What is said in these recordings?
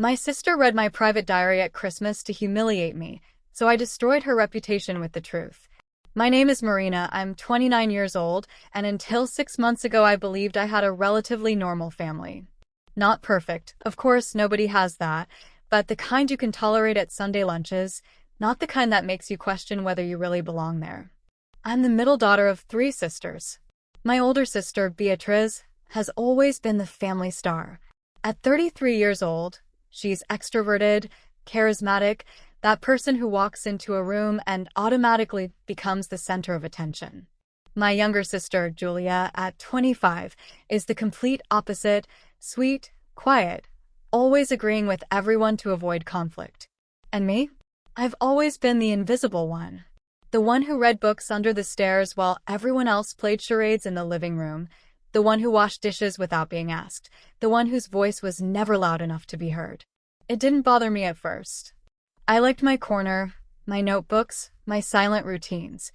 My sister read my private diary at Christmas to humiliate me, so I destroyed her reputation with the truth. My name is Marina, I'm 29 years old, and until 6 months ago I believed I had a relatively normal family. Not perfect, of course nobody has that, but the kind you can tolerate at Sunday lunches, not the kind that makes you question whether you really belong there. I'm the middle daughter of 3 sisters. My older sister, Beatriz, has always been the family star. At 33 years old, she's extroverted, charismatic, that person who walks into a room and automatically becomes the center of attention. My younger sister, Julia, at 25, is the complete opposite, sweet, quiet, always agreeing with everyone to avoid conflict. And me? I've always been the invisible one. The one who read books under the stairs while everyone else played charades in the living room. The one who washed dishes without being asked. The one whose voice was never loud enough to be heard. It didn't bother me at first. I liked my corner, my notebooks, my silent routines.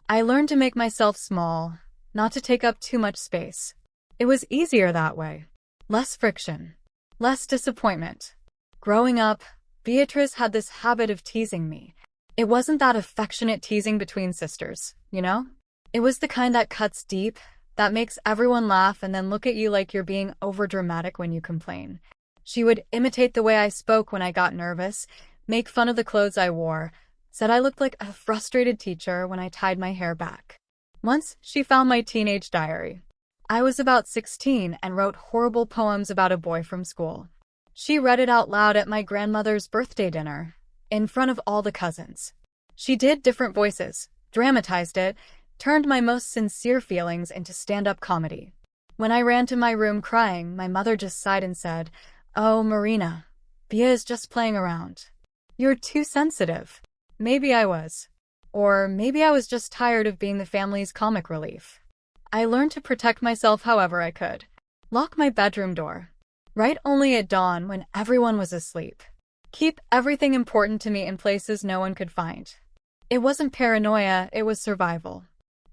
I learned to make myself small, not to take up too much space. It was easier that way. Less friction. Less disappointment. Growing up, Beatrice had this habit of teasing me. It wasn't that affectionate teasing between sisters, you know? It was the kind that cuts deep, that makes everyone laugh and then look at you like you're being overdramatic when you complain. She would imitate the way I spoke when I got nervous, make fun of the clothes I wore, said I looked like a frustrated teacher when I tied my hair back. Once, she found my teenage diary. I was about 16 and wrote horrible poems about a boy from school. She read it out loud at my grandmother's birthday dinner, in front of all the cousins. She did different voices, dramatized it, turned my most sincere feelings into stand-up comedy. When I ran to my room crying, my mother just sighed and said, "Oh, Marina, Bea is just playing around. You're too sensitive." Maybe I was. Or maybe I was just tired of being the family's comic relief. I learned to protect myself however I could. Lock my bedroom door. Write only at dawn when everyone was asleep. Keep everything important to me in places no one could find. It wasn't paranoia, it was survival.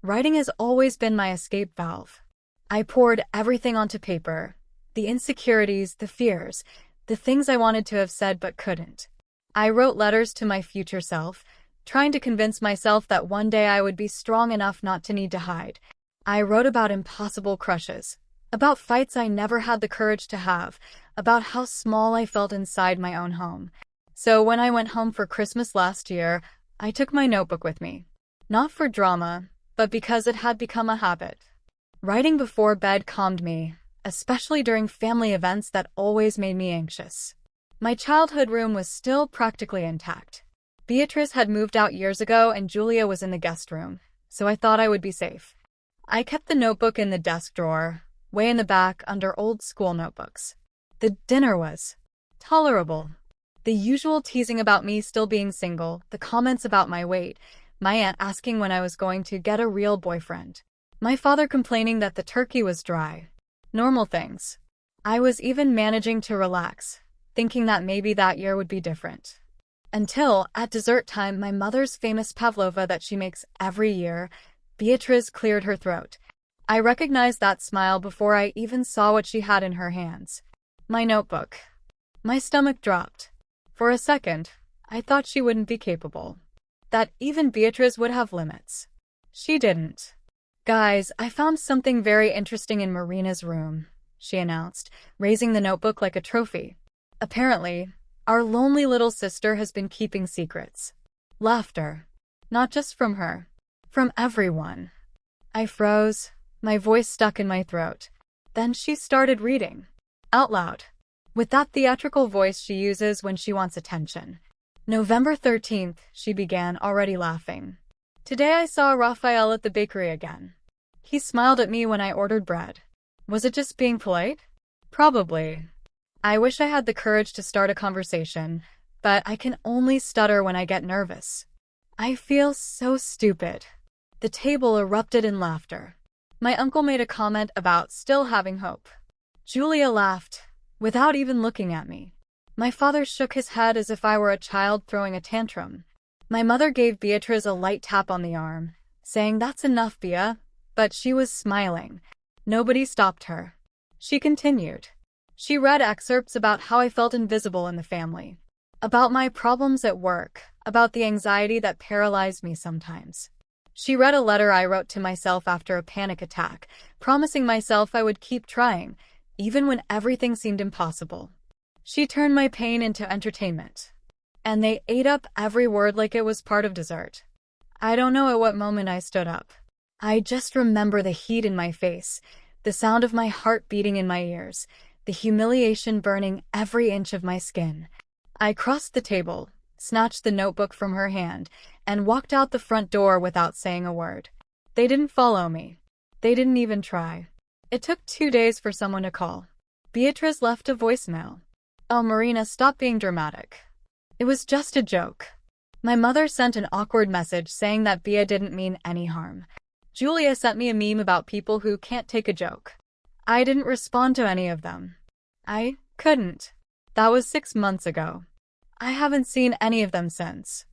Writing has always been my escape valve. I poured everything onto paper. The insecurities, the fears, the things I wanted to have said but couldn't. I wrote letters to my future self, trying to convince myself that one day I would be strong enough not to need to hide. I wrote about impossible crushes, about fights I never had the courage to have, about how small I felt inside my own home. So when I went home for Christmas last year, I took my notebook with me. Not for drama, but because it had become a habit. Writing before bed calmed me, especially during family events that always made me anxious. My childhood room was still practically intact. Beatrice had moved out years ago and Julia was in the guest room, so I thought I would be safe. I kept the notebook in the desk drawer, way in the back under old school notebooks. The dinner was tolerable. The usual teasing about me still being single, the comments about my weight, my aunt asking when I was going to get a real boyfriend, my father complaining that the turkey was dry. Normal things. I was even managing to relax, thinking that maybe that year would be different. Until, at dessert time, my mother's famous pavlova that she makes every year, Beatrice cleared her throat. I recognized that smile before I even saw what she had in her hands. My notebook. My stomach dropped. For a second, I thought she wouldn't be capable. That even Beatrice would have limits. She didn't. "Guys, I found something very interesting in Marina's room," she announced, raising the notebook like a trophy. Apparently, our lonely little sister has been keeping secrets. Laughter. Not just from her. From everyone. I froze, my voice stuck in my throat. Then she started reading. Out loud. With that theatrical voice she uses when she wants attention. "November 13th, she began, already laughing. "Today I saw Raphael at the bakery again. He smiled at me when I ordered bread. Was it just being polite? Probably. I wish I had the courage to start a conversation, but I can only stutter when I get nervous. I feel so stupid." The table erupted in laughter. My uncle made a comment about still having hope. Julia laughed, without even looking at me. My father shook his head as if I were a child throwing a tantrum. My mother gave Beatrice a light tap on the arm, saying, "That's enough, Bea," but she was smiling. Nobody stopped her. She continued. She read excerpts about how I felt invisible in the family, about my problems at work, about the anxiety that paralyzed me sometimes. She read a letter I wrote to myself after a panic attack, promising myself I would keep trying, even when everything seemed impossible. She turned my pain into entertainment, and they ate up every word like it was part of dessert. I don't know at what moment I stood up. I just remember the heat in my face, the sound of my heart beating in my ears, the humiliation burning every inch of my skin. I crossed the table, snatched the notebook from her hand, and walked out the front door without saying a word. They didn't follow me. They didn't even try. It took 2 days for someone to call. Beatrice left a voicemail. "Oh, Marina, stop being dramatic. It was just a joke." My mother sent an awkward message saying that Bea didn't mean any harm. Julia sent me a meme about people who can't take a joke. I didn't respond to any of them. I couldn't. That was 6 months ago. I haven't seen any of them since.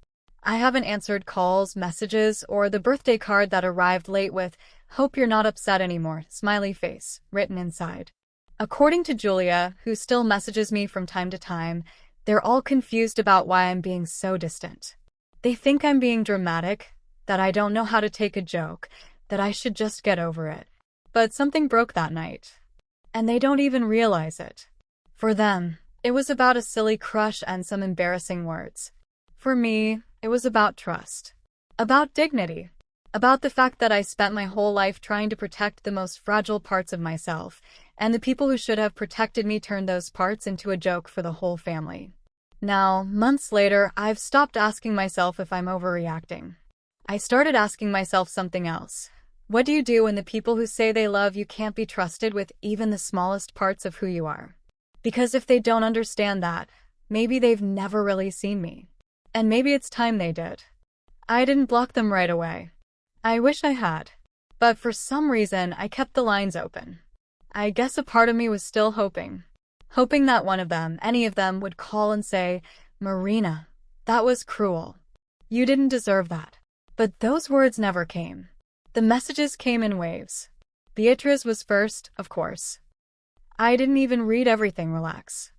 I haven't answered calls, messages, or the birthday card that arrived late with, "Hope you're not upset anymore," smiley face, written inside. According to Julia, who still messages me from time to time, they're all confused about why I'm being so distant. They think I'm being dramatic, that I don't know how to take a joke, that I should just get over it. But something broke that night. And they don't even realize it. For them, it was about a silly crush and some embarrassing words. For me, it was about trust. About dignity. About the fact that I spent my whole life trying to protect the most fragile parts of myself, and the people who should have protected me turned those parts into a joke for the whole family. Now, months later, I've stopped asking myself if I'm overreacting. I started asking myself something else. What do you do when the people who say they love you can't be trusted with even the smallest parts of who you are? Because if they don't understand that, maybe they've never really seen me. And maybe it's time they did. I didn't block them right away. I wish I had. But for some reason, I kept the lines open. I guess a part of me was still hoping. Hoping that one of them, any of them, would call and say, "Marina, that was cruel. You didn't deserve that." But those words never came. The messages came in waves. Beatrice was first, of course. I didn't even read everything, relax.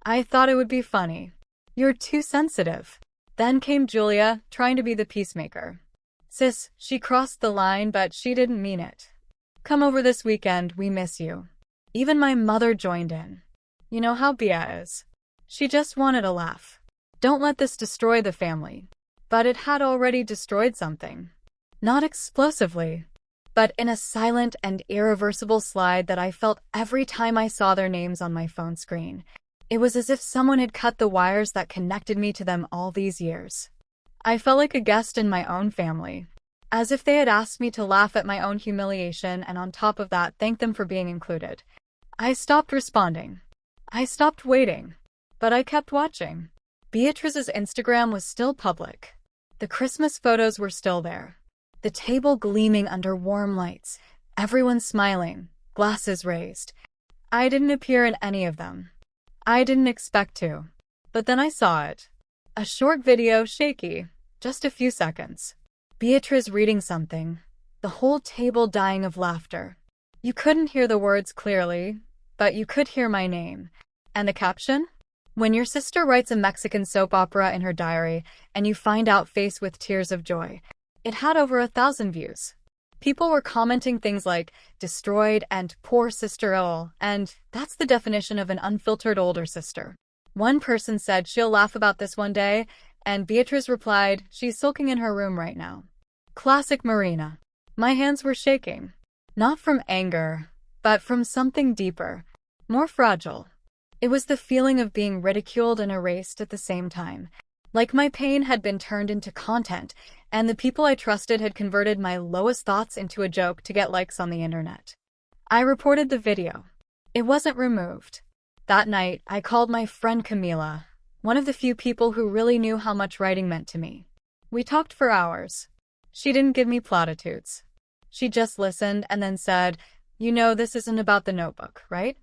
I thought it would be funny. "You're too sensitive." Then came Julia, trying to be the peacemaker. "Sis, she crossed the line, but she didn't mean it. Come over this weekend, we miss you." Even my mother joined in. You know how Bea is. She just wanted a laugh. Don't let this destroy the family. But it had already destroyed something. Not explosively, but in a silent and irreversible slide that I felt every time I saw their names on my phone screen. It was as if someone had cut the wires that connected me to them all these years. I felt like a guest in my own family, as if they had asked me to laugh at my own humiliation and on top of that thank them for being included. I stopped responding. I stopped waiting. But I kept watching. Beatrice's Instagram was still public. The Christmas photos were still there. The table gleaming under warm lights, everyone smiling, glasses raised. I didn't appear in any of them. I didn't expect to. But then I saw it. A short video, shaky, just a few seconds. Beatrice reading something, the whole table dying of laughter. You couldn't hear the words clearly, but you could hear my name. And the caption? "When your sister writes a Mexican soap opera in her diary, and you find out face with tears of joy." It had over 1,000 views. People were commenting things like, "destroyed" and "poor sister Ol," and "that's the definition of an unfiltered older sister." One person said she'll laugh about this one day, and Beatrice replied, "She's sulking in her room right now." Classic Marina. My hands were shaking. Not from anger, but from something deeper, more fragile. It was the feeling of being ridiculed and erased at the same time. Like my pain had been turned into content, and the people I trusted had converted my lowest thoughts into a joke to get likes on the internet. I reported the video. It wasn't removed. That night, I called my friend Camila, one of the few people who really knew how much writing meant to me. We talked for hours. She didn't give me platitudes. She just listened and then said, "You know, this isn't about the notebook, right?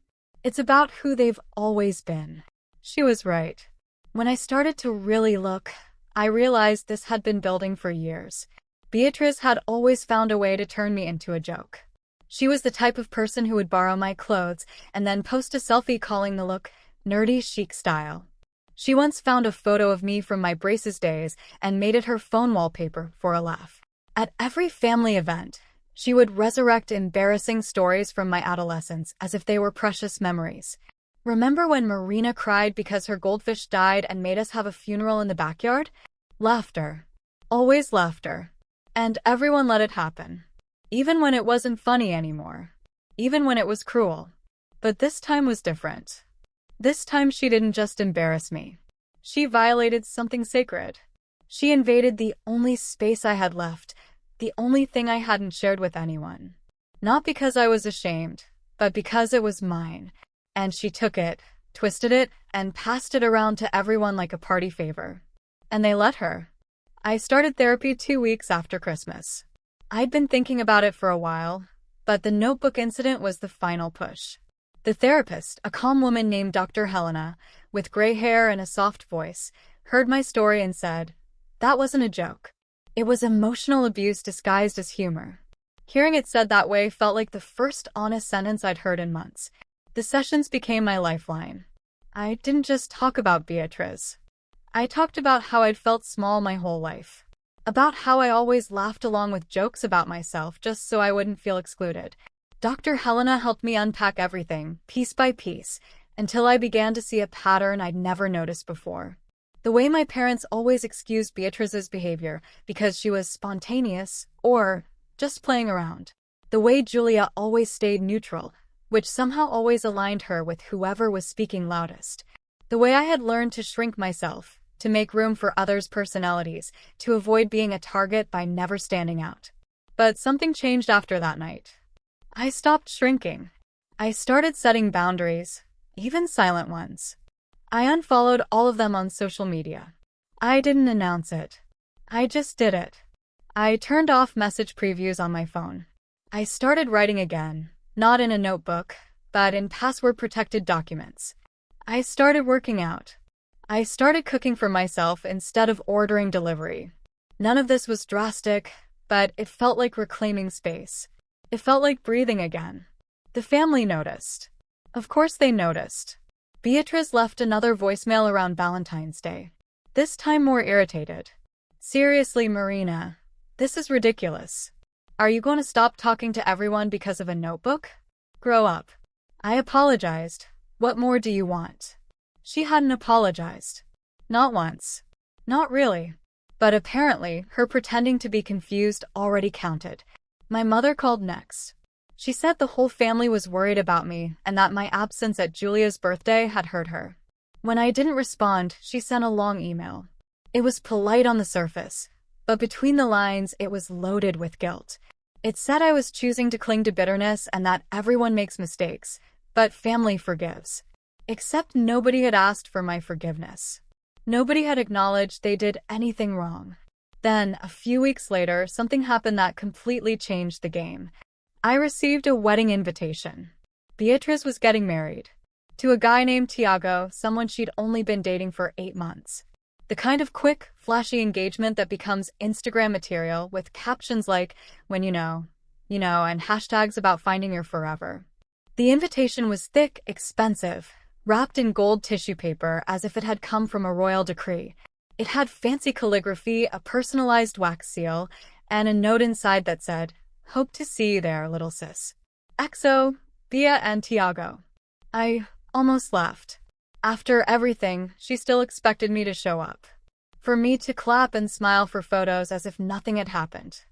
It's about who they've always been." She was right. When I started to really look, I realized this had been building for years. Beatrice had always found a way to turn me into a joke. She was the type of person who would borrow my clothes and then post a selfie calling the look nerdy chic style. She once found a photo of me from my braces days and made it her phone wallpaper for a laugh. At every family event, she would resurrect embarrassing stories from my adolescence as if they were precious memories. Remember when Marina cried because her goldfish died and made us have a funeral in the backyard? Laughter. Always laughter. And everyone let it happen. Even when it wasn't funny anymore. Even when it was cruel. But this time was different. This time she didn't just embarrass me. She violated something sacred. She invaded the only space I had left, the only thing I hadn't shared with anyone. Not because I was ashamed, but because it was mine. And she took it, twisted it, and passed it around to everyone like a party favor. And they let her. I started therapy 2 weeks after Christmas. I'd been thinking about it for a while, but the notebook incident was the final push. The therapist, a calm woman named Dr. Helena, with gray hair and a soft voice, heard my story and said, "That wasn't a joke. It was emotional abuse disguised as humor." Hearing it said that way felt like the first honest sentence I'd heard in months. The sessions became my lifeline. I didn't just talk about Beatriz. I talked about how I'd felt small my whole life. About how I always laughed along with jokes about myself just so I wouldn't feel excluded. Dr. Helena helped me unpack everything, piece by piece, until I began to see a pattern I'd never noticed before. The way my parents always excused Beatriz's behavior because she was spontaneous or just playing around. The way Julia always stayed neutral, which somehow always aligned her with whoever was speaking loudest. The way I had learned to shrink myself, to make room for others' personalities, to avoid being a target by never standing out. But something changed after that night. I stopped shrinking. I started setting boundaries, even silent ones. I unfollowed all of them on social media. I didn't announce it. I just did it. I turned off message previews on my phone. I started writing again, not in a notebook, but in password-protected documents. I started working out. I started cooking for myself instead of ordering delivery. None of this was drastic, but it felt like reclaiming space. It felt like breathing again. The family noticed. Of course they noticed. Beatriz left another voicemail around Valentine's Day. This time more irritated. "Seriously, Marina, this is ridiculous. Are you going to stop talking to everyone because of a notebook? Grow up." I apologized. "What more do you want?" She hadn't apologized. Not once. Not really. But apparently, her pretending to be confused already counted. My mother called next. She said the whole family was worried about me and that my absence at Julia's birthday had hurt her. When I didn't respond, she sent a long email. It was polite on the surface, but between the lines, it was loaded with guilt. It said I was choosing to cling to bitterness and that everyone makes mistakes, but family forgives. Except nobody had asked for my forgiveness. Nobody had acknowledged they did anything wrong. Then, a few weeks later, something happened that completely changed the game. I received a wedding invitation. Beatriz was getting married. To a guy named Tiago, someone she'd only been dating for 8 months. The kind of quick, flashy engagement that becomes Instagram material with captions like, "when you know," and hashtags about finding your forever. The invitation was thick, expensive, wrapped in gold tissue paper as if it had come from a royal decree. It had fancy calligraphy, a personalized wax seal, and a note inside that said, "Hope to see you there, little sis. XO, Bea and Tiago." I almost laughed. After everything, she still expected me to show up. For me to clap and smile for photos as if nothing had happened.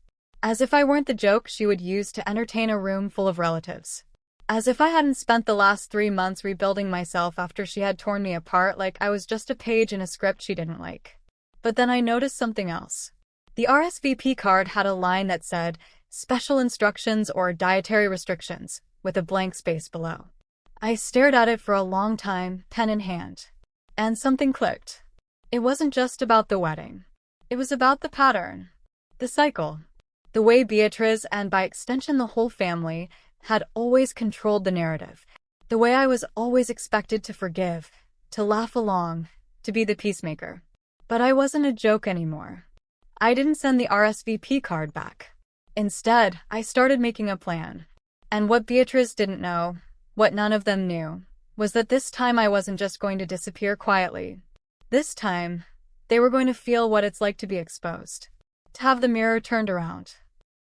As if I weren't the joke she would use to entertain a room full of relatives. As if I hadn't spent the last 3 months rebuilding myself after she had torn me apart like I was just a page in a script she didn't like. But then I noticed something else. The RSVP card had a line that said, "Special instructions or dietary restrictions," with a blank space below. I stared at it for a long time, pen in hand. And something clicked. It wasn't just about the wedding. It was about the pattern. The cycle. The way Beatriz, and by extension the whole family, had always controlled the narrative. The way I was always expected to forgive, to laugh along, to be the peacemaker. But I wasn't a joke anymore. I didn't send the RSVP card back. Instead, I started making a plan. And what Beatrice didn't know, what none of them knew, was that this time I wasn't just going to disappear quietly. This time, they were going to feel what it's like to be exposed, to have the mirror turned around,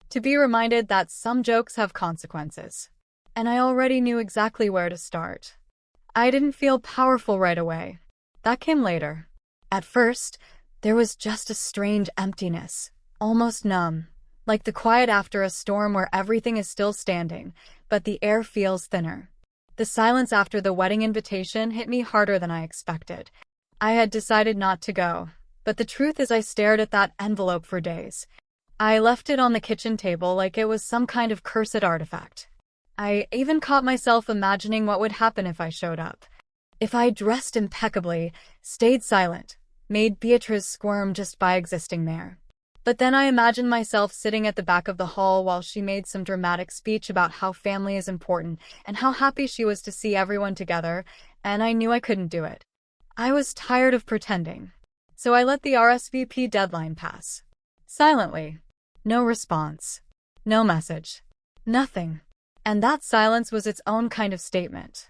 to be reminded that some jokes have consequences. And I already knew exactly where to start. I didn't feel powerful right away. That came later. At first, there was just a strange emptiness, almost numb, like the quiet after a storm where everything is still standing, but the air feels thinner. The silence after the wedding invitation hit me harder than I expected. I had decided not to go, but the truth is I stared at that envelope for days. I left it on the kitchen table like it was some kind of cursed artifact. I even caught myself imagining what would happen if I showed up. If I dressed impeccably, stayed silent, made Beatrice squirm just by existing there. But then I imagined myself sitting at the back of the hall while she made some dramatic speech about how family is important and how happy she was to see everyone together, and I knew I couldn't do it. I was tired of pretending. So I let the RSVP deadline pass. Silently. No response. No message. Nothing. And that silence was its own kind of statement.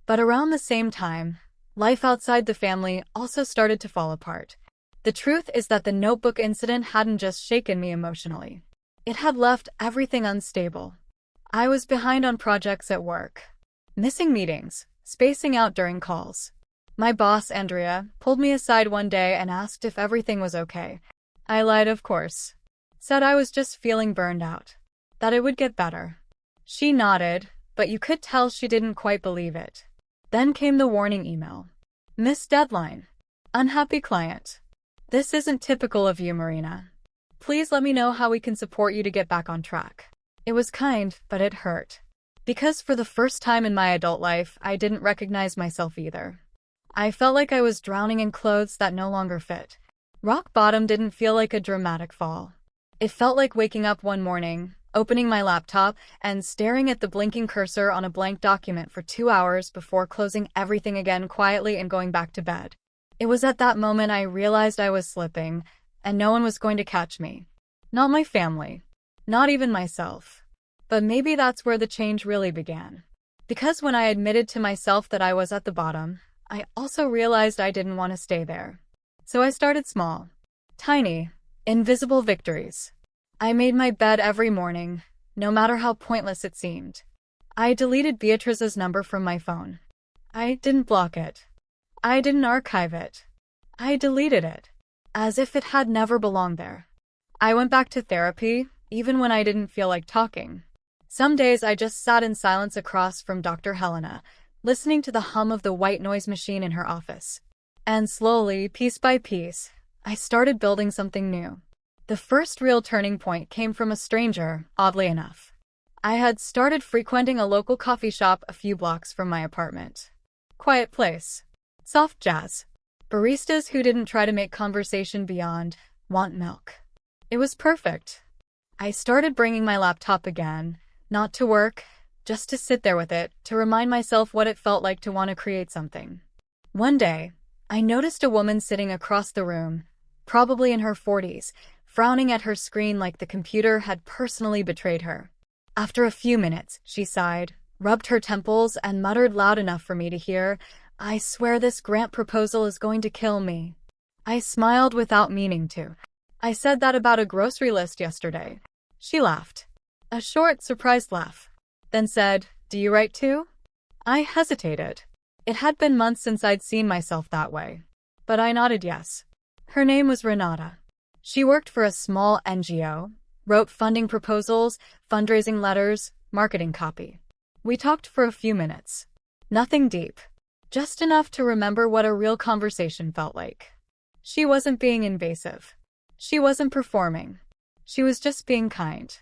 But around the same time, life outside the family also started to fall apart. The truth is that the notebook incident hadn't just shaken me emotionally. It had left everything unstable. I was behind on projects at work, missing meetings, spacing out during calls. My boss, Andrea, pulled me aside one day and asked if everything was okay. I lied, of course. Said I was just feeling burned out. That it would get better. She nodded, but you could tell she didn't quite believe it. Then came the warning email. Missed deadline. Unhappy client. This isn't typical of you, Marina. Please let me know how we can support you to get back on track. It was kind, but it hurt. Because for the first time in my adult life, I didn't recognize myself either. I felt like I was drowning in clothes that no longer fit. Rock bottom didn't feel like a dramatic fall. It felt like waking up one morning, opening my laptop, and staring at the blinking cursor on a blank document for 2 hours before closing everything again quietly and going back to bed. It was at that moment I realized I was slipping, and no one was going to catch me. Not my family. Not even myself. But maybe that's where the change really began. Because when I admitted to myself that I was at the bottom, I also realized I didn't want to stay there. So I started small. Tiny, invisible victories. I made my bed every morning, no matter how pointless it seemed. I deleted Beatrice's number from my phone. I didn't block it. I didn't archive it. I deleted it, as if it had never belonged there. I went back to therapy, even when I didn't feel like talking. Some days I just sat in silence across from Dr. Helena, listening to the hum of the white noise machine in her office. And slowly, piece by piece, I started building something new. The first real turning point came from a stranger, oddly enough. I had started frequenting a local coffee shop a few blocks from my apartment. Quiet place. Soft jazz. Baristas who didn't try to make conversation beyond, want milk. It was perfect. I started bringing my laptop again, not to work, just to sit there with it, to remind myself what it felt like to want to create something. One day, I noticed a woman sitting across the room, probably in her 40s, frowning at her screen like the computer had personally betrayed her. After a few minutes, she sighed, rubbed her temples, and muttered loud enough for me to hear, "I swear this grant proposal is going to kill me." I smiled without meaning to. "I said that about a grocery list yesterday." She laughed. A short, surprised laugh. Then said, "Do you write too?" I hesitated. It had been months since I'd seen myself that way. But I nodded yes. Her name was Renata. She worked for a small NGO, wrote funding proposals, fundraising letters, marketing copy. We talked for a few minutes. Nothing deep. Just enough to remember what a real conversation felt like. She wasn't being invasive. She wasn't performing. She was just being kind.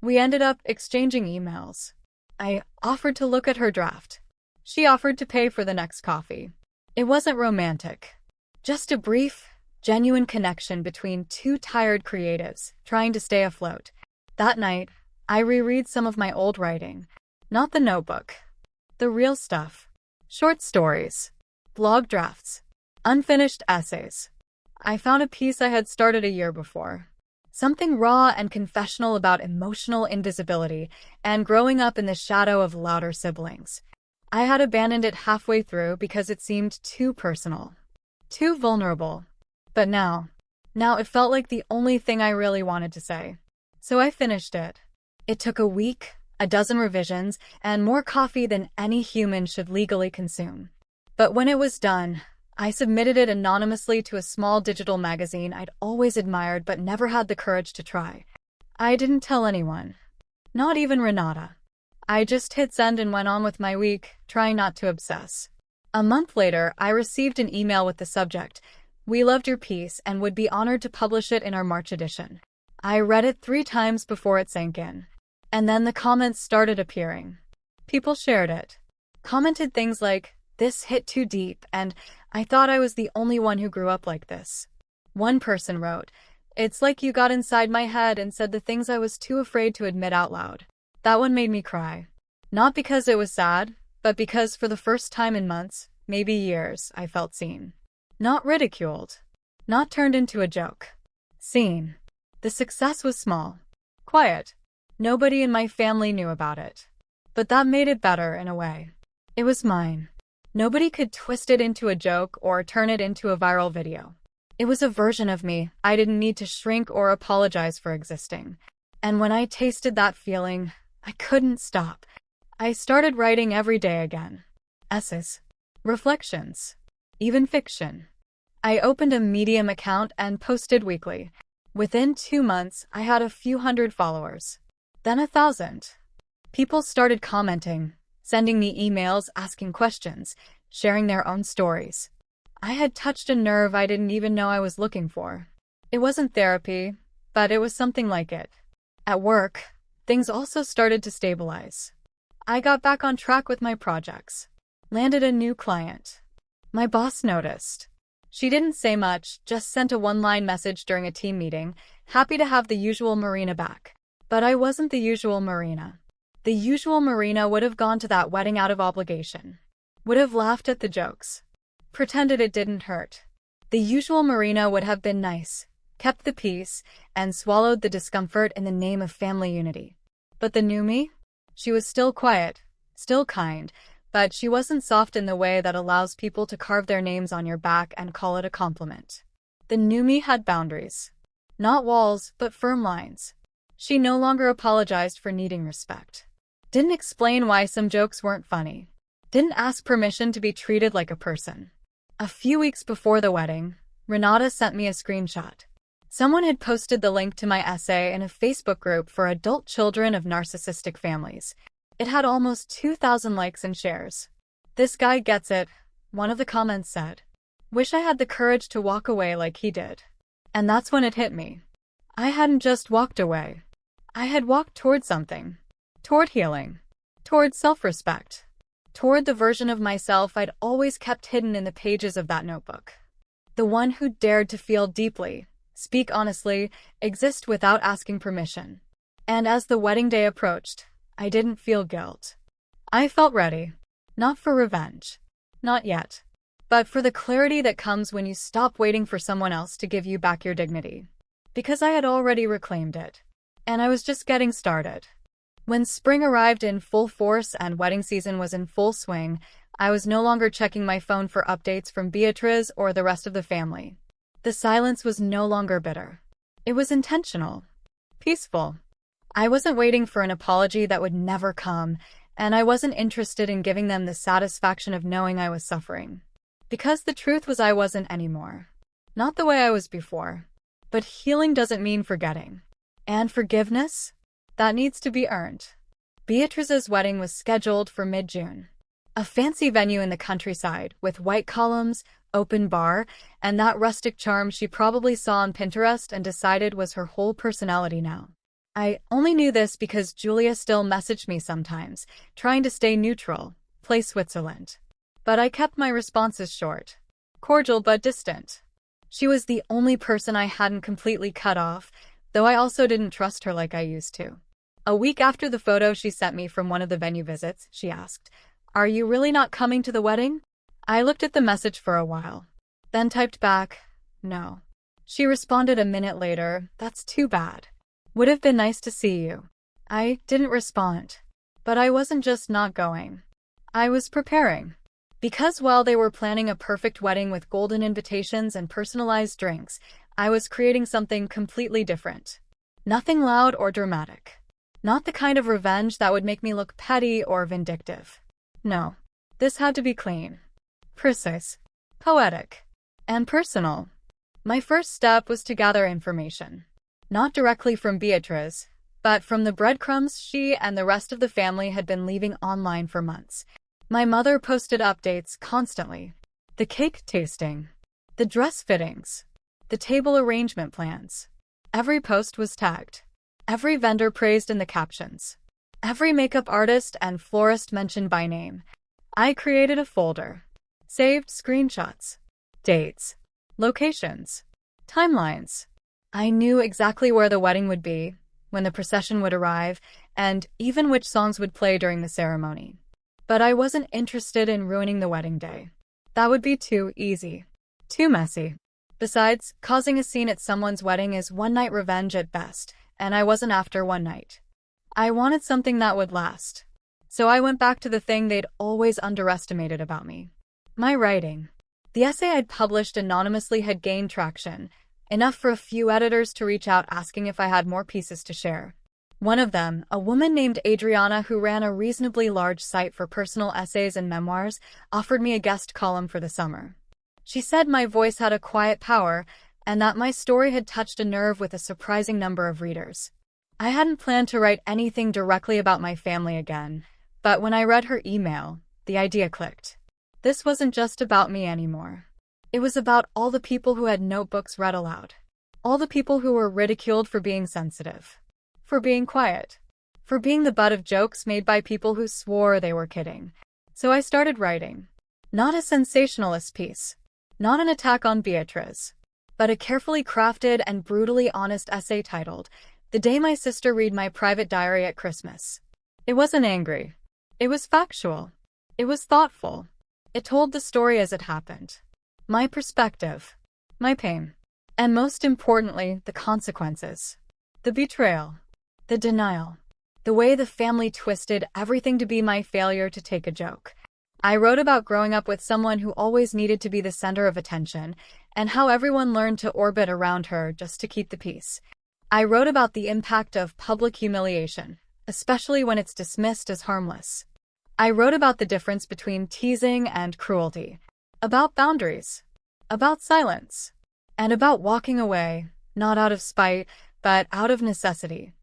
We ended up exchanging emails. I offered to look at her draft. She offered to pay for the next coffee. It wasn't romantic. Just a brief, genuine connection between two tired creatives trying to stay afloat. That night, I reread some of my old writing. Not the notebook. The real stuff. Short stories. Blog drafts. Unfinished essays. I found a piece I had started a year before. Something raw and confessional about emotional invisibility and growing up in the shadow of louder siblings. I had abandoned it halfway through because it seemed too personal, too vulnerable. But now it felt like the only thing I really wanted to say. So I finished it. It took a week, a dozen revisions, and more coffee than any human should legally consume. But when it was done, I submitted it anonymously to a small digital magazine I'd always admired but never had the courage to try. I didn't tell anyone. Not even Renata. I just hit send and went on with my week, trying not to obsess. A month later, I received an email with the subject, "We loved your piece and would be honored to publish it in our March edition." I read it 3 times before it sank in. And then the comments started appearing. People shared it. Commented things like, "This hit too deep," and "I thought I was the only one who grew up like this." One person wrote, "It's like you got inside my head and said the things I was too afraid to admit out loud." That one made me cry. Not because it was sad, but because for the first time in months, maybe years, I felt seen. Not ridiculed. Not turned into a joke. Seen. The success was small. Quiet. Nobody in my family knew about it. But that made it better in a way. It was mine. Nobody could twist it into a joke or turn it into a viral video. It was a version of me I didn't need to shrink or apologize for existing. And when I tasted that feeling, I couldn't stop. I started writing every day again. Essays. Reflections. Even fiction. I opened a Medium account and posted weekly. Within 2 months, I had a few hundred followers. Then 1,000. People started commenting, sending me emails asking questions, sharing their own stories. I had touched a nerve I didn't even know I was looking for. It wasn't therapy, but it was something like it. At work, things also started to stabilize. I got back on track with my projects. Landed a new client. My boss noticed. She didn't say much, just sent a one-line message during a team meeting, happy to have the usual Marina back. But I wasn't the usual Marina. The usual Marina would have gone to that wedding out of obligation. Would have laughed at the jokes. Pretended it didn't hurt. The usual Marina would have been nice, kept the peace, and swallowed the discomfort in the name of family unity. But the new me? She was still quiet, still kind, but she wasn't soft in the way that allows people to carve their names on your back and call it a compliment. The new me had boundaries. Not walls, but firm lines. She no longer apologized for needing respect. Didn't explain why some jokes weren't funny. Didn't ask permission to be treated like a person. A few weeks before the wedding, Renata sent me a screenshot. Someone had posted the link to my essay in a Facebook group for adult children of narcissistic families. It had almost 2,000 likes and shares. "This guy gets it," one of the comments said. "Wish I had the courage to walk away like he did." And that's when it hit me. I hadn't just walked away. I had walked toward something. Toward healing. Toward self-respect. Toward the version of myself I'd always kept hidden in the pages of that notebook. The one who dared to feel deeply, speak honestly, exist without asking permission. And as the wedding day approached, I didn't feel guilt. I felt ready. Not for revenge. Not yet. But for the clarity that comes when you stop waiting for someone else to give you back your dignity. Because I had already reclaimed it. And I was just getting started. When spring arrived in full force and wedding season was in full swing, I was no longer checking my phone for updates from Beatriz or the rest of the family. The silence was no longer bitter. It was intentional. Peaceful. I wasn't waiting for an apology that would never come, and I wasn't interested in giving them the satisfaction of knowing I was suffering. Because the truth was I wasn't anymore. Not the way I was before. But healing doesn't mean forgetting. And forgiveness? That needs to be earned. Beatriz's wedding was scheduled for mid-June. A fancy venue in the countryside, with white columns, open bar, and that rustic charm she probably saw on Pinterest and decided was her whole personality now. I only knew this because Julia still messaged me sometimes, trying to stay neutral, play Switzerland. But I kept my responses short. Cordial but distant. She was the only person I hadn't completely cut off, though I also didn't trust her like I used to. A week after the photo she sent me from one of the venue visits, she asked, "Are you really not coming to the wedding?" I looked at the message for a while, then typed back, "No." She responded a minute later, "That's too bad. Would have been nice to see you." I didn't respond. But I wasn't just not going. I was preparing. Because while they were planning a perfect wedding with golden invitations and personalized drinks, I was creating something completely different. Nothing loud or dramatic. Not the kind of revenge that would make me look petty or vindictive. No. This had to be clean, precise, poetic, and personal. My first step was to gather information. Not directly from Beatrice, but from the breadcrumbs she and the rest of the family had been leaving online for months. My mother posted updates constantly. The cake tasting, the dress fittings, the table arrangement plans. Every post was tagged. Every vendor praised in the captions. Every makeup artist and florist mentioned by name. I created a folder. Saved screenshots. Dates. Locations. Timelines. I knew exactly where the wedding would be, when the procession would arrive, and even which songs would play during the ceremony. But I wasn't interested in ruining the wedding day. That would be too easy. Too messy. Besides, causing a scene at someone's wedding is one-night revenge at best, and I wasn't after one night. I wanted something that would last. So I went back to the thing they'd always underestimated about me. My writing. The essay I'd published anonymously had gained traction, enough for a few editors to reach out asking if I had more pieces to share. One of them, a woman named Adriana who ran a reasonably large site for personal essays and memoirs, offered me a guest column for the summer. She said my voice had a quiet power, and that my story had touched a nerve with a surprising number of readers. I hadn't planned to write anything directly about my family again, but when I read her email, the idea clicked. This wasn't just about me anymore. It was about all the people who had notebooks read aloud. All the people who were ridiculed for being sensitive. For being quiet. For being the butt of jokes made by people who swore they were kidding. So I started writing. Not a sensationalist piece. Not an attack on Beatrice. But a carefully crafted and brutally honest essay titled, "The Day My Sister Read My Private Diary at Christmas." It wasn't angry. It was factual. It was thoughtful. It told the story as it happened. My perspective. My pain. And most importantly, the consequences. The betrayal. The denial. The way the family twisted everything to be my failure to take a joke. I wrote about growing up with someone who always needed to be the center of attention, and how everyone learned to orbit around her just to keep the peace. I wrote about the impact of public humiliation, especially when it's dismissed as harmless. I wrote about the difference between teasing and cruelty, about boundaries, about silence, and about walking away, not out of spite, but out of necessity.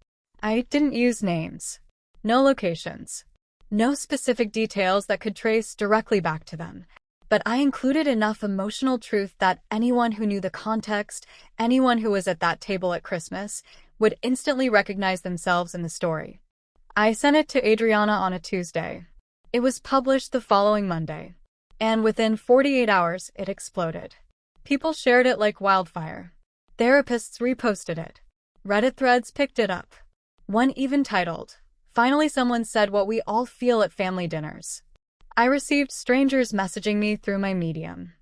I didn't use names, no locations, no specific details that could trace directly back to them, but I included enough emotional truth that anyone who knew the context, anyone who was at that table at Christmas, would instantly recognize themselves in the story. I sent it to Adriana on a Tuesday. It was published the following Monday, and within 48 hours, it exploded. People shared it like wildfire. Therapists reposted it. Reddit threads picked it up. One even titled, "Finally Someone Said What We All Feel at Family Dinners." I received strangers messaging me through my Medium,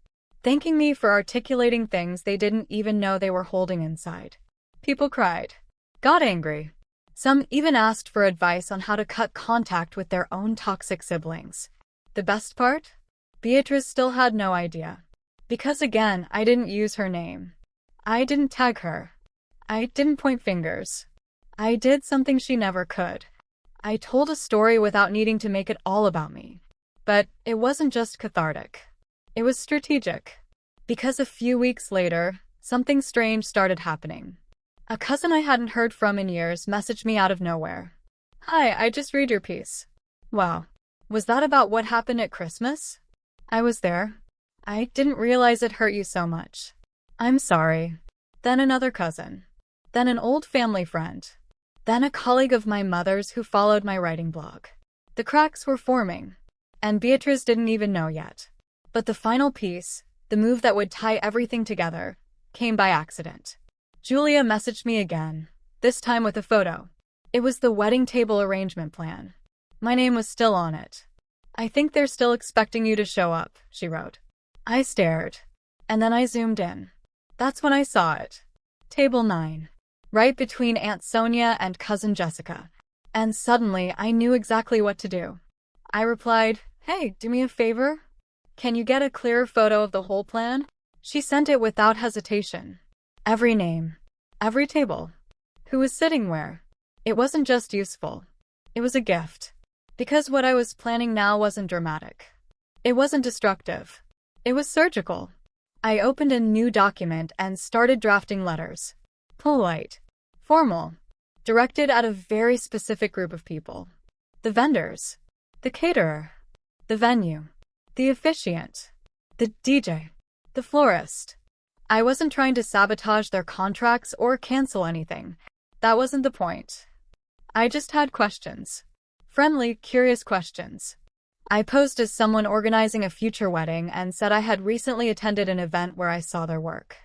thanking me for articulating things they didn't even know they were holding inside. People cried, got angry. Some even asked for advice on how to cut contact with their own toxic siblings. The best part? Beatrice still had no idea. Because again, I didn't use her name. I didn't tag her. I didn't point fingers. I did something she never could. I told a story without needing to make it all about me. But it wasn't just cathartic. It was strategic. Because a few weeks later, something strange started happening. A cousin I hadn't heard from in years messaged me out of nowhere. "Hi, I just read your piece." Wow. Was that about what happened at Christmas? I was there. I didn't realize it hurt you so much. I'm sorry. Then another cousin. Then an old family friend. Then a colleague of my mother's who followed my writing blog. The cracks were forming. And Beatrice didn't even know yet. But the final piece, the move that would tie everything together, came by accident. Julia messaged me again, this time with a photo. It was the wedding table arrangement plan. My name was still on it. "I think they're still expecting you to show up," she wrote. I stared. And then I zoomed in. That's when I saw it. Table 9. Right between Aunt Sonia and Cousin Jessica. And suddenly, I knew exactly what to do. I replied, "Hey, do me a favor? Can you get a clearer photo of the whole plan?" She sent it without hesitation. Every name. Every table. Who was sitting where. It wasn't just useful. It was a gift. Because what I was planning now wasn't dramatic. It wasn't destructive. It was surgical. I opened a new document and started drafting letters. Polite. Formal. Directed at a very specific group of people. The vendors. The caterer. The venue. The officiant. The DJ. The florist. I wasn't trying to sabotage their contracts or cancel anything. That wasn't the point. I just had questions. Friendly, curious questions. I posed as someone organizing a future wedding and said I had recently attended an event where I saw their work.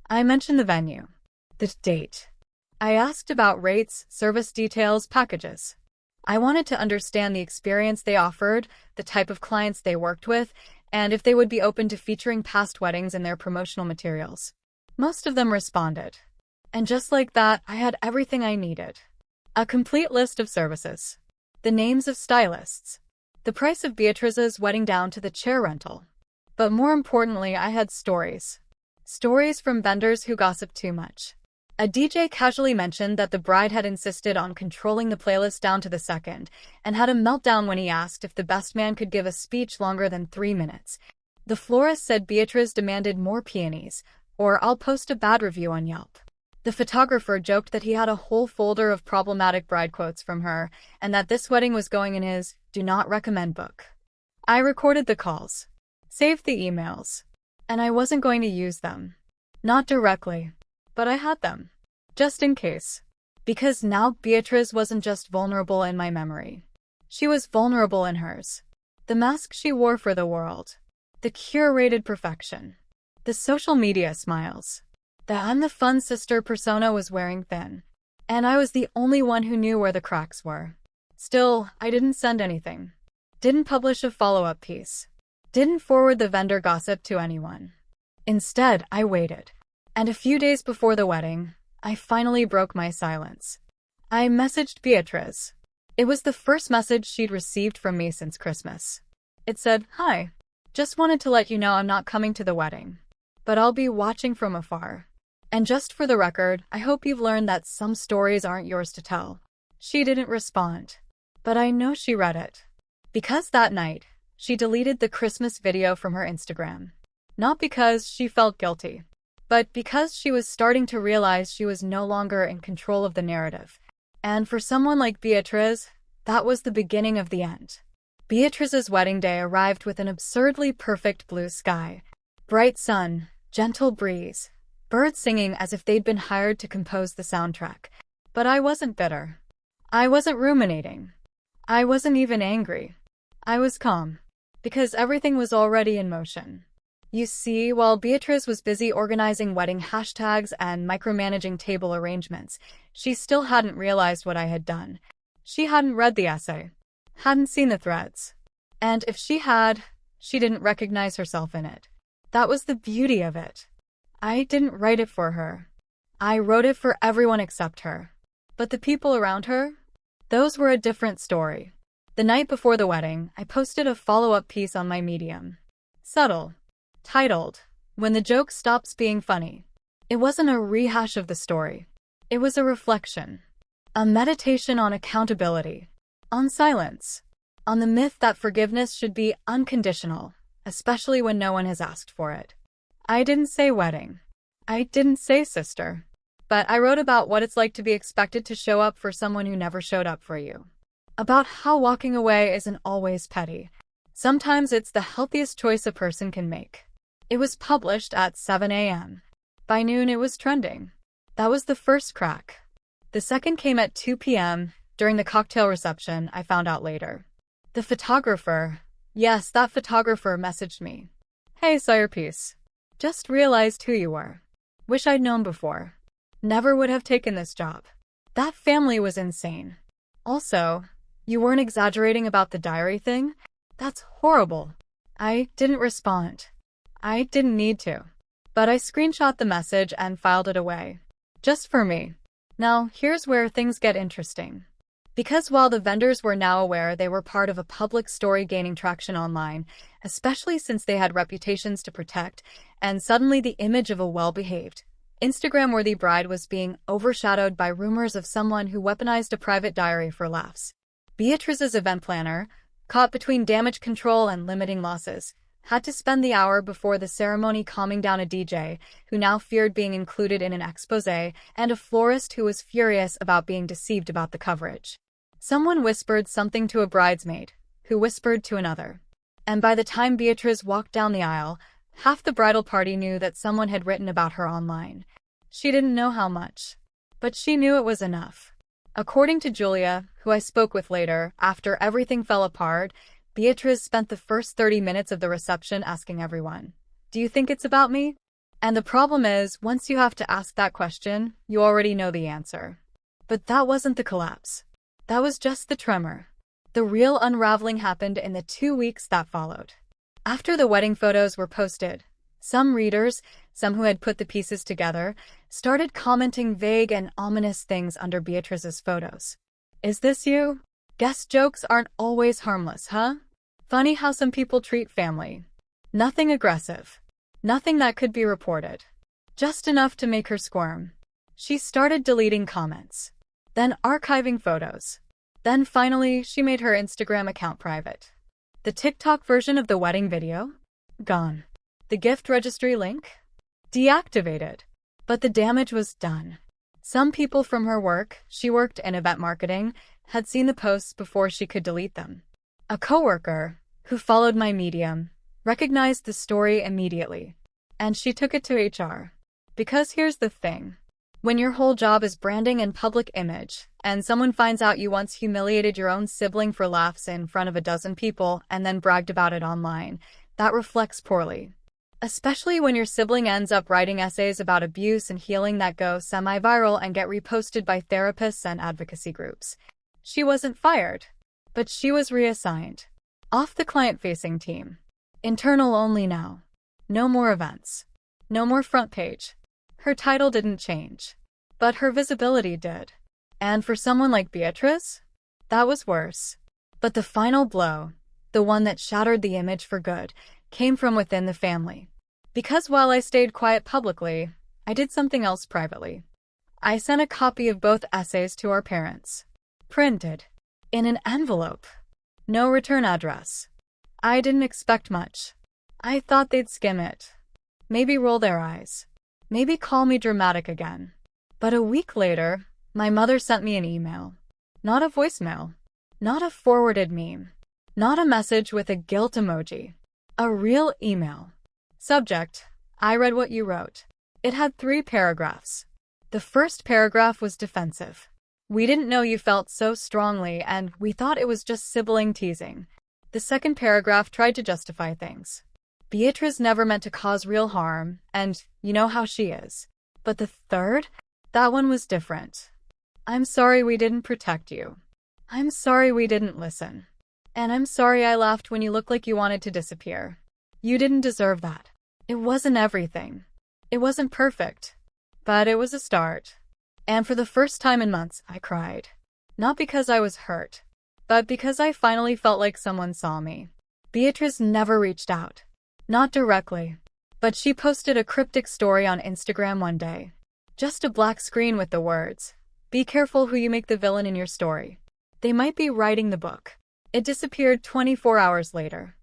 I mentioned the venue. The date. I asked about rates, service details, packages. I wanted to understand the experience they offered, the type of clients they worked with, and if they would be open to featuring past weddings in their promotional materials. Most of them responded. And just like that, I had everything I needed. A complete list of services. The names of stylists. The price of Beatrice's wedding down to the chair rental. But more importantly, I had stories. Stories from vendors who gossiped too much. A DJ casually mentioned that the bride had insisted on controlling the playlist down to the second, and had a meltdown when he asked if the best man could give a speech longer than 3 minutes. The florist said Beatrice demanded more peonies, or I'll post a bad review on Yelp. The photographer joked that he had a whole folder of problematic bride quotes from her, and that this wedding was going in his "do not recommend" book. I recorded the calls, saved the emails, and I wasn't going to use them. Not directly, but I had them. Just in case. Because now Beatrice wasn't just vulnerable in my memory. She was vulnerable in hers. The mask she wore for the world. The curated perfection. The social media smiles. The I'm the fun sister persona was wearing thin. And I was the only one who knew where the cracks were. Still, I didn't send anything. Didn't publish a follow-up piece. Didn't forward the vendor gossip to anyone. Instead, I waited. And a few days before the wedding, I finally broke my silence. I messaged Beatrice. It was the first message she'd received from me since Christmas. It said, "Hi. Just wanted to let you know I'm not coming to the wedding. But I'll be watching from afar. And just for the record, I hope you've learned that some stories aren't yours to tell." She didn't respond. But I know she read it. Because that night, she deleted the Christmas video from her Instagram. Not because she felt guilty, but because she was starting to realize she was no longer in control of the narrative. And for someone like Beatrice, that was the beginning of the end. Beatrice's wedding day arrived with an absurdly perfect blue sky. Bright sun, gentle breeze, birds singing as if they'd been hired to compose the soundtrack. But I wasn't bitter. I wasn't ruminating. I wasn't even angry. I was calm. Because everything was already in motion. You see, while Beatrice was busy organizing wedding hashtags and micromanaging table arrangements, she still hadn't realized what I had done. She hadn't read the essay. Hadn't seen the threads. And if she had, she didn't recognize herself in it. That was the beauty of it. I didn't write it for her. I wrote it for everyone except her. But the people around her? Those were a different story. The night before the wedding, I posted a follow-up piece on my Medium. Subtle. Titled, "When the Joke Stops Being Funny." It wasn't a rehash of the story. It was a reflection. A meditation on accountability. On silence. On the myth that forgiveness should be unconditional, especially when no one has asked for it. I didn't say wedding. I didn't say sister. But I wrote about what it's like to be expected to show up for someone who never showed up for you. About how walking away isn't always petty. Sometimes it's the healthiest choice a person can make. It was published at 7 a.m. By noon it was trending. That was the first crack. The second came at 2 p.m. during the cocktail reception, I found out later. The photographer, yes, that photographer messaged me. "Hey, saw your piece. Just realized who you were. Wish I'd known before. Never would have taken this job." That family was insane. Also, you weren't exaggerating about the diary thing? That's horrible. I didn't respond. I didn't need to. But I screenshot the message and filed it away. Just for me. Now, here's where things get interesting. Because while the vendors were now aware they were part of a public story gaining traction online, especially since they had reputations to protect, and suddenly the image of a well-behaved, Instagram-worthy bride was being overshadowed by rumors of someone who weaponized a private diary for laughs. Beatrice's event planner, caught between damage control and limiting losses, had to spend the hour before the ceremony calming down a DJ who now feared being included in an exposé and a florist who was furious about being deceived about the coverage. Someone whispered something to a bridesmaid, who whispered to another. And by the time Beatrice walked down the aisle, half the bridal party knew that someone had written about her online. She didn't know how much, but she knew it was enough. According to Julia, who I spoke with later, after everything fell apart, Beatrice spent the first 30 minutes of the reception asking everyone, "Do you think it's about me?" And the problem is, once you have to ask that question, you already know the answer. But that wasn't the collapse. That was just the tremor. The real unraveling happened in the 2 weeks that followed. After the wedding photos were posted, some readers, some who had put the pieces together, started commenting vague and ominous things under Beatrice's photos. "Is this you? Guest jokes aren't always harmless, huh? Funny how some people treat family. Nothing aggressive. Nothing that could be reported. Just enough to make her squirm." She started deleting comments, then archiving photos. Then finally, she made her Instagram account private. The TikTok version of the wedding video? Gone. The gift registry link? Deactivated. But the damage was done. Some people from her work, she worked in event marketing, had seen the posts before she could delete them. A coworker, who followed my Medium, recognized the story immediately. And she took it to HR. Because here's the thing. When your whole job is branding and public image, and someone finds out you once humiliated your own sibling for laughs in front of a dozen people and then bragged about it online, that reflects poorly. Especially when your sibling ends up writing essays about abuse and healing that go semi-viral and get reposted by therapists and advocacy groups. She wasn't fired, but she was reassigned. Off the client-facing team. Internal only now. No more events. No more front page. Her title didn't change, but her visibility did. And for someone like Beatrice, that was worse. But the final blow, the one that shattered the image for good, came from within the family. Because while I stayed quiet publicly, I did something else privately. I sent a copy of both essays to our parents. Printed. In an envelope. No return address. I didn't expect much. I thought they'd skim it. Maybe roll their eyes. Maybe call me dramatic again. But a week later, my mother sent me an email. Not a voicemail. Not a forwarded meme. Not a message with a guilt emoji. A real email. Subject: I read what you wrote. It had 3 paragraphs. The first paragraph was defensive. "We didn't know you felt so strongly and we thought it was just sibling teasing." The second paragraph tried to justify things. Beatrice never meant to cause real harm, and you know how she is. But the third? That one was different. "I'm sorry we didn't protect you. I'm sorry we didn't listen. And I'm sorry I laughed when you looked like you wanted to disappear. You didn't deserve that. It wasn't everything. It wasn't perfect. But it was a start." And for the first time in months, I cried. Not because I was hurt, but because I finally felt like someone saw me. Beatrice never reached out. Not directly. But she posted a cryptic story on Instagram one day. Just a black screen with the words, "Be careful who you make the villain in your story. They might be writing the book." It disappeared 24 hours later.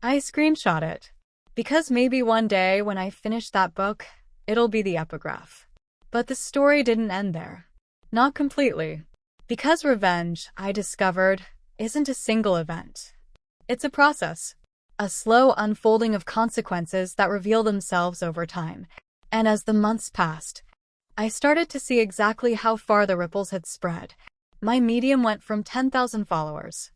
I screenshot it. Because maybe one day when I finish that book, it'll be the epigraph. But the story didn't end there. Not completely. Because revenge, I discovered, isn't a single event. It's a process. A slow unfolding of consequences that reveal themselves over time. And as the months passed, I started to see exactly how far the ripples had spread. My Medium went from 10,000 followers.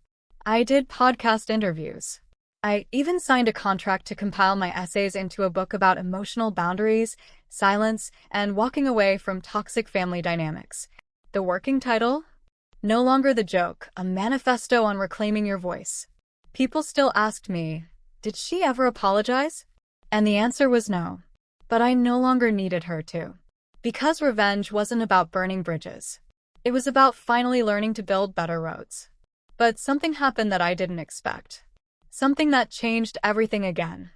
I did podcast interviews. I even signed a contract to compile my essays into a book about emotional boundaries, silence, and walking away from toxic family dynamics. The working title? No Longer the Joke, a manifesto on reclaiming your voice. People still asked me, did she ever apologize? And the answer was no. But I no longer needed her to. Because revenge wasn't about burning bridges. It was about finally learning to build better roads. But something happened that I didn't expect. Something that changed everything again.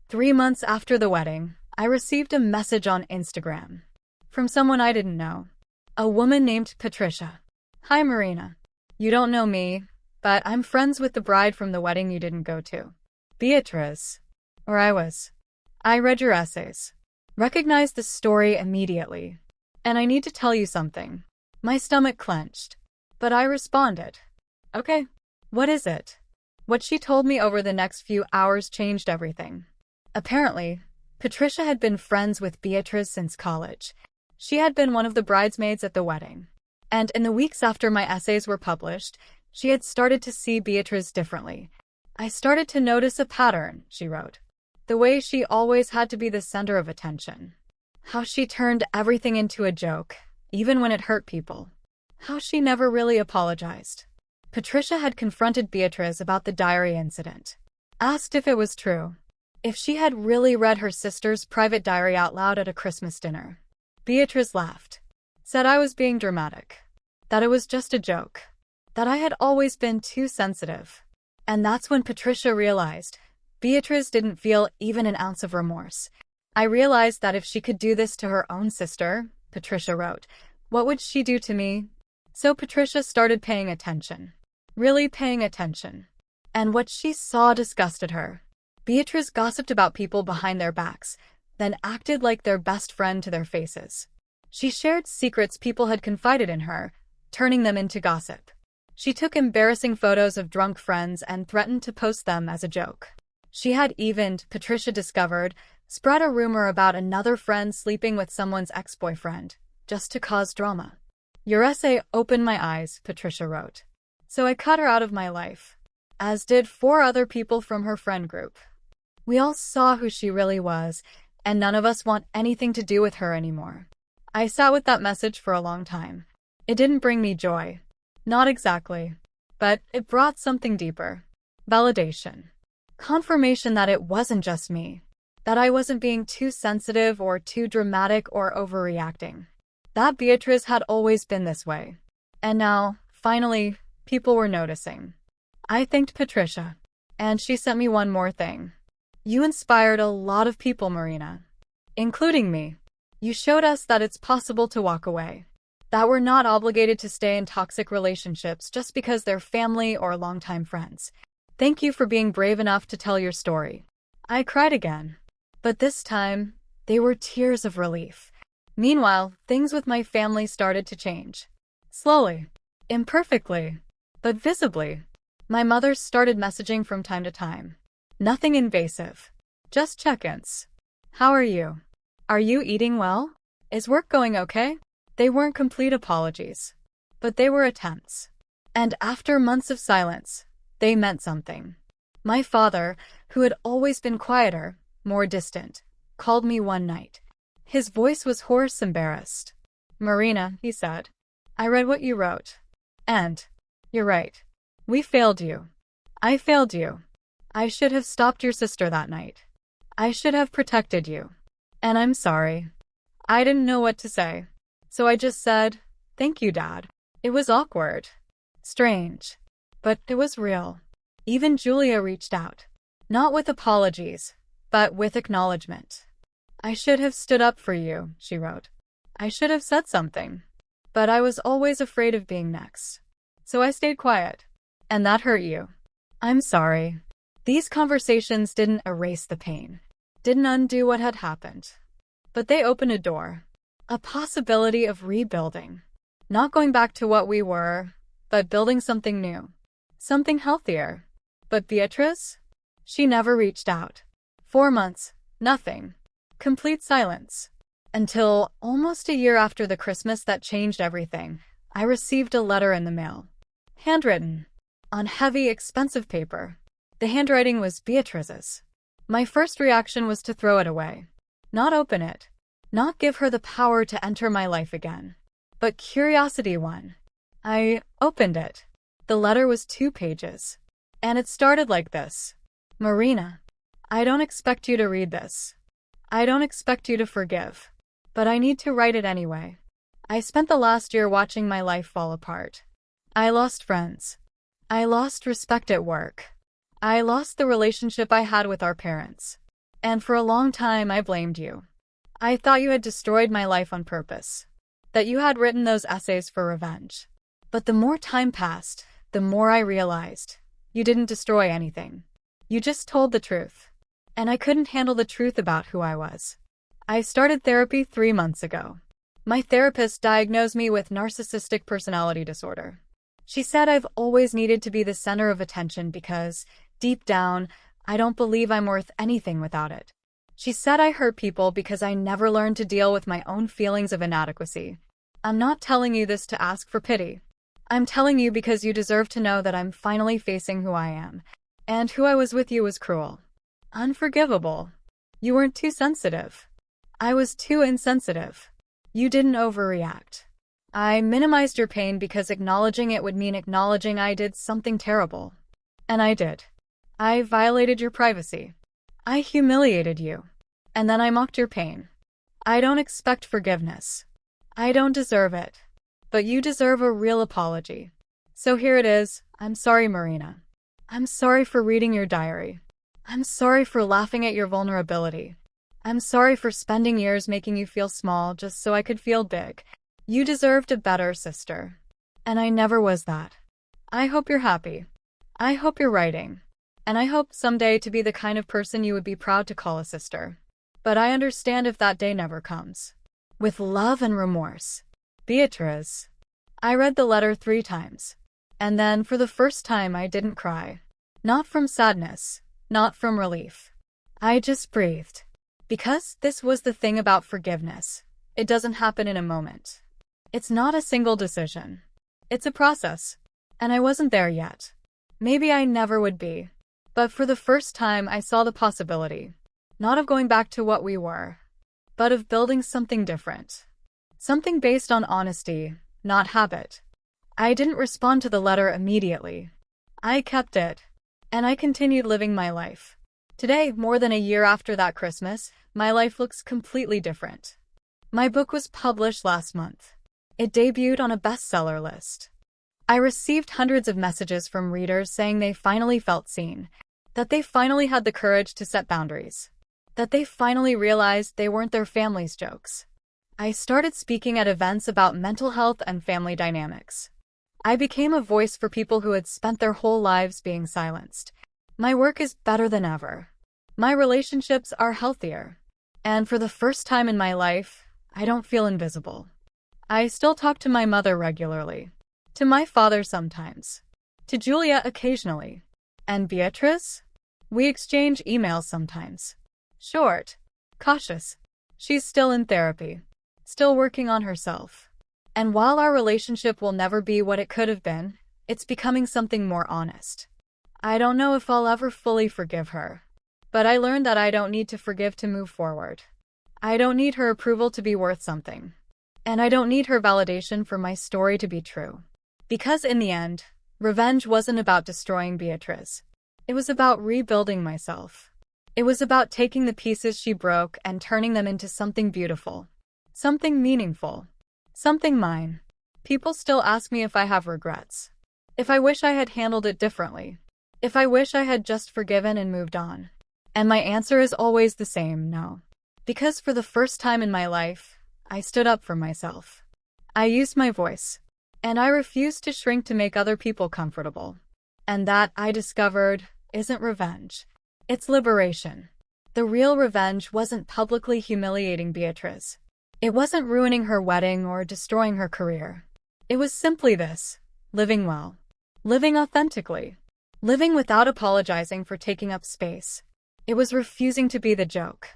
3 months after the wedding, I received a message on Instagram. From someone I didn't know. A woman named Patricia. Hi Marina. You don't know me, but I'm friends with the bride from the wedding you didn't go to. Beatrice. Or I was. I read your essays. Recognized the story immediately. And I need to tell you something. My stomach clenched. But I responded. Okay. What is it? What she told me over the next few hours changed everything. Apparently, Patricia had been friends with Beatrice since college. She had been one of the bridesmaids at the wedding. And in the weeks after my essays were published, she had started to see Beatrice differently. I started to notice a pattern, she wrote. The way she always had to be the center of attention. How she turned everything into a joke, even when it hurt people. How she never really apologized. Patricia had confronted Beatrice about the diary incident. Asked if it was true. If she had really read her sister's private diary out loud at a Christmas dinner. Beatrice laughed. Said I was being dramatic. That it was just a joke. That I had always been too sensitive. And that's when Patricia realized Beatrice didn't feel even an ounce of remorse. I realized that if she could do this to her own sister, Patricia wrote, what would she do to me? So Patricia started paying attention. Really paying attention. And what she saw disgusted her. Beatrice gossiped about people behind their backs, then acted like their best friend to their faces. She shared secrets people had confided in her, turning them into gossip. She took embarrassing photos of drunk friends and threatened to post them as a joke. She had even, Patricia discovered, spread a rumor about another friend sleeping with someone's ex-boyfriend, just to cause drama. Your essay opened my eyes, Patricia wrote. So I cut her out of my life. As did 4 other people from her friend group. We all saw who she really was, and none of us want anything to do with her anymore. I sat with that message for a long time. It didn't bring me joy. Not exactly. But it brought something deeper. Validation. Confirmation that it wasn't just me. That I wasn't being too sensitive or too dramatic or overreacting. That Beatrice had always been this way. And now, finally, people were noticing. I thanked Patricia. And she sent me one more thing. You inspired a lot of people, Marina. Including me. You showed us that it's possible to walk away. That we're not obligated to stay in toxic relationships just because they're family or longtime friends. Thank you for being brave enough to tell your story. I cried again. But this time, they were tears of relief. Meanwhile, things with my family started to change. Slowly. Imperfectly. But visibly. My mother started messaging from time to time. Nothing invasive. Just check-ins. How are you? Are you eating well? Is work going okay? They weren't complete apologies. But they were attempts. And after months of silence, they meant something. My father, who had always been quieter, more distant, called me one night. His voice was hoarse, embarrassed. Marina, he said. I read what you wrote. And, you're right. We failed you. I failed you. I should have stopped your sister that night. I should have protected you. And I'm sorry. I didn't know what to say. So I just said, thank you, Dad. It was awkward. Strange. But it was real. Even Julia reached out. Not with apologies, but with acknowledgement. I should have stood up for you, she wrote. I should have said something. But I was always afraid of being next. So I stayed quiet. And that hurt you. I'm sorry. These conversations didn't erase the pain. Didn't undo what had happened. But they opened a door. A possibility of rebuilding. Not going back to what we were, but building something new. Something healthier. But Beatrice? She never reached out. 4 months. Nothing. Complete silence. Until almost a year after the Christmas that changed everything, I received a letter in the mail. Handwritten. On heavy, expensive paper. The handwriting was Beatrice's. My first reaction was to throw it away. Not open it. Not give her the power to enter my life again. But curiosity won. I opened it. The letter was 2 pages. And it started like this. Marina, I don't expect you to read this. I don't expect you to forgive. But I need to write it anyway. I spent the last year watching my life fall apart. I lost friends. I lost respect at work. I lost the relationship I had with our parents. And for a long time I blamed you. I thought you had destroyed my life on purpose. That you had written those essays for revenge. But the more time passed, the more I realized you didn't destroy anything. You just told the truth. And I couldn't handle the truth about who I was. I started therapy 3 months ago. My therapist diagnosed me with narcissistic personality disorder. She said I've always needed to be the center of attention because, deep down, I don't believe I'm worth anything without it. She said I hurt people because I never learned to deal with my own feelings of inadequacy. I'm not telling you this to ask for pity. I'm telling you because you deserve to know that I'm finally facing who I am. And who I was with you was cruel. Unforgivable. You weren't too sensitive. I was too insensitive. You didn't overreact. I minimized your pain because acknowledging it would mean acknowledging I did something terrible. And I did. I violated your privacy. I humiliated you. And then I mocked your pain. I don't expect forgiveness. I don't deserve it. But you deserve a real apology. So here it is. I'm sorry, Marina. I'm sorry for reading your diary. I'm sorry for laughing at your vulnerability. I'm sorry for spending years making you feel small just so I could feel big. You deserved a better sister. And I never was that. I hope you're happy. I hope you're writing. And I hope someday to be the kind of person you would be proud to call a sister. But I understand if that day never comes. With love and remorse. Beatrice. I read the letter 3 times. And then, for the first time, I didn't cry. Not from sadness. Not from relief. I just breathed. Because this was the thing about forgiveness. It doesn't happen in a moment. It's not a single decision. It's a process. And I wasn't there yet. Maybe I never would be. But for the first time I saw the possibility. Not of going back to what we were. But of building something different. Something based on honesty, not habit. I didn't respond to the letter immediately. I kept it. And I continued living my life. Today, more than a year after that Christmas, my life looks completely different. My book was published last month. It debuted on a bestseller list. I received hundreds of messages from readers saying they finally felt seen, that they finally had the courage to set boundaries, that they finally realized they weren't their family's jokes. I started speaking at events about mental health and family dynamics. I became a voice for people who had spent their whole lives being silenced. My work is better than ever. My relationships are healthier. And for the first time in my life, I don't feel invisible. I still talk to my mother regularly. To my father sometimes. To Julia occasionally. And Beatrice? We exchange emails sometimes. Short. Cautious. She's still in therapy. Still working on herself. And while our relationship will never be what it could have been, it's becoming something more honest. I don't know if I'll ever fully forgive her. But I learned that I don't need to forgive to move forward. I don't need her approval to be worth something. And I don't need her validation for my story to be true. Because in the end, revenge wasn't about destroying Beatrice. It was about rebuilding myself. It was about taking the pieces she broke and turning them into something beautiful. Something meaningful. Something mine. People still ask me if I have regrets. If I wish I had handled it differently. If I wish I had just forgiven and moved on. And my answer is always the same, no. Because for the first time in my life, I stood up for myself. I used my voice. And I refused to shrink to make other people comfortable. And that, I discovered, isn't revenge. It's liberation. The real revenge wasn't publicly humiliating Beatrice. It wasn't ruining her wedding or destroying her career. It was simply this: living well. Living authentically. Living without apologizing for taking up space. It was refusing to be the joke.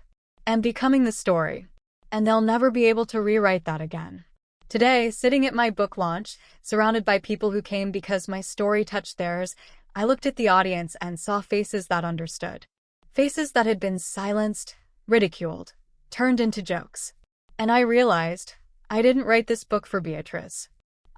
And becoming the story. And they'll never be able to rewrite that again. Today, sitting at my book launch, surrounded by people who came because my story touched theirs, I looked at the audience and saw faces that understood. Faces that had been silenced, ridiculed, turned into jokes. And I realized, I didn't write this book for Beatrice.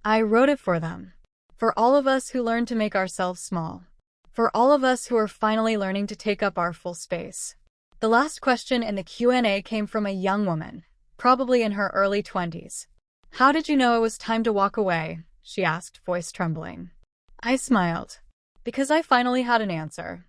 I wrote it for them. For all of us who learn to make ourselves small. For all of us who are finally learning to take up our full space. The last question in the Q&A came from a young woman, probably in her early 20s. "How did you know it was time to walk away?" she asked, voice trembling. I smiled, because I finally had an answer.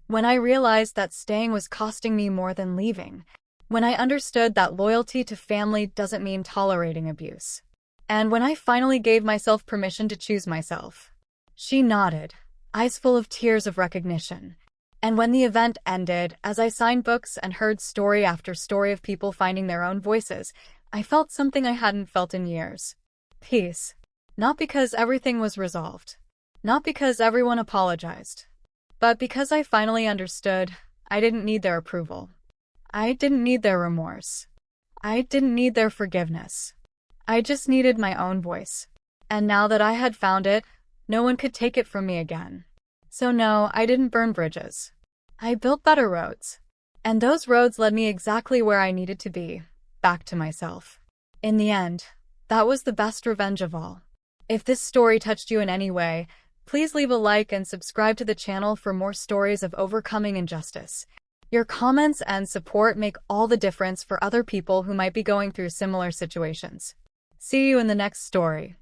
When I realized that staying was costing me more than leaving. When I understood that loyalty to family doesn't mean tolerating abuse. And when I finally gave myself permission to choose myself. She nodded, eyes full of tears of recognition. And when the event ended, as I signed books and heard story after story of people finding their own voices, I felt something I hadn't felt in years. Peace. Not because everything was resolved. Not because everyone apologized. But because I finally understood, I didn't need their approval. I didn't need their remorse. I didn't need their forgiveness. I just needed my own voice. And now that I had found it, no one could take it from me again. So no, I didn't burn bridges. I built better roads. And those roads led me exactly where I needed to be, back to myself. In the end, that was the best revenge of all. If this story touched you in any way, please leave a like and subscribe to the channel for more stories of overcoming injustice. Your comments and support make all the difference for other people who might be going through similar situations. See you in the next story.